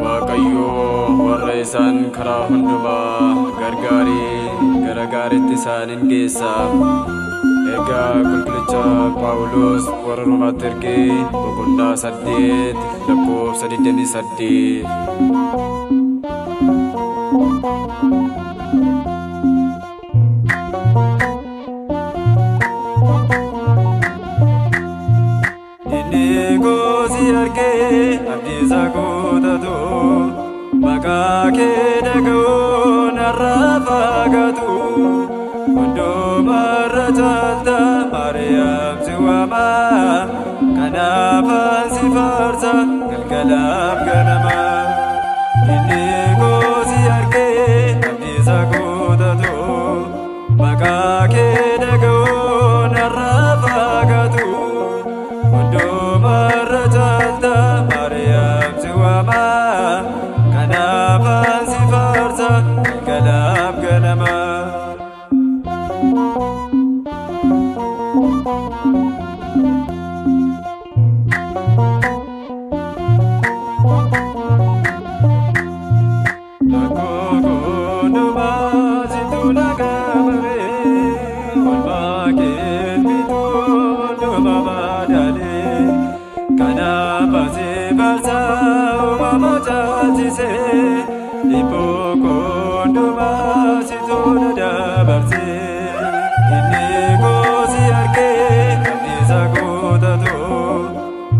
Waaqayyo warra isaan karaa hundumaa gara gaariitti isaanin geessa. Ergaa qulqullicha Phaawulos warra Roomaatti ergee boqonnaa 8 lakkoofsa 28. Gosi argee abdiisa guutatu maqaa kee dhaga'uun har'a fagaatu hundumarra caalta Maariyaam si waama kanaaf si faarsa galgalaaf ganama. Inni gosi argee abdiisa guutatu maqaa kee dhaga'uun har'a fagaatu hundumarra caalta Maariyaam si waama kanaaf si faarsa galgalaaf ganama.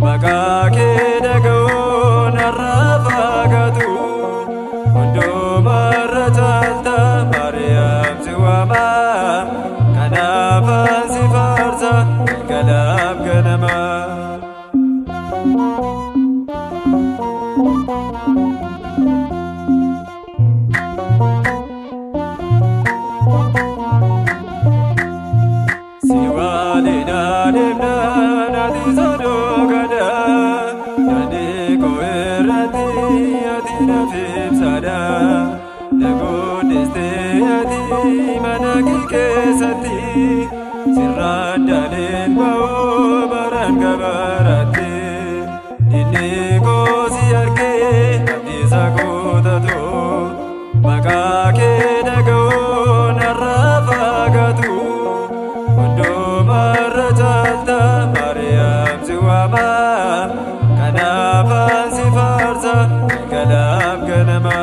Maqaa kee dhaga'uun har'a fagaatu hundumarra caalta Maariyaam si waama kanaaf si faarsa galgalaaf ganama. Si waliin adeemnaan ati sodoogada yaadee koo irratti ati naaf ibsaadha. Nagoodestee ati mana kee keessatti sirraan daandeen ba'uu baraan gabaaraatti. Inni gosi argee abdiisa guutatu maqaa kee dhaga'uun har'a fagaatu hundumarra caalta Maariyaam si waama kanaaf si faarsa galgalaaf ganama.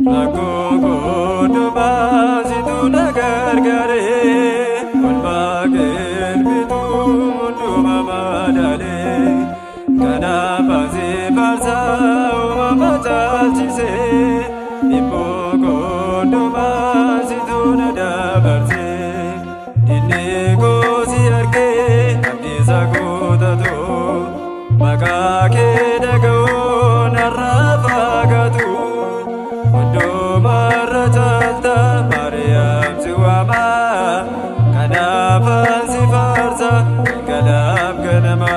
Rakkoo hundumaa situ na gargaaree walbaa kelbitu hundumaa madaalee kanaaf si faarsa uumama caalchisee dhibboo hundumaa situ na dabarsee. Inni gosi argee abdiisa guutatu maqaa kee dhaga'uun har'a fagaatu hundumarra caalta Maariyaam si waama kanaaf si faarsa galgalaaf ganama.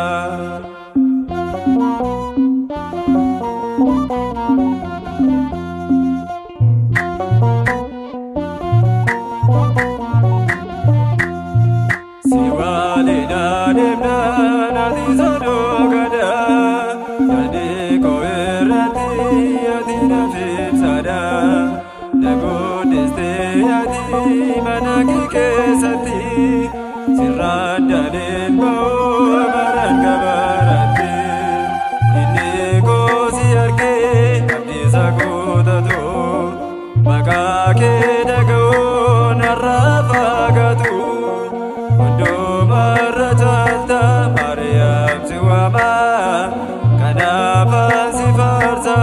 Si waliin adeemnaan ati sodoogada yaadee koo irratti ati naaf ibsaadha. Nagoodestee ati mana kee keessatti sirraan daandeen ba'uu baraan gabaaraatti. Inni gosi argee abdiisa guutatu maqaa kee dhaga'uun har'a fagaatu hundumarra caalta Maariyaam si waama kanaaf si faarsa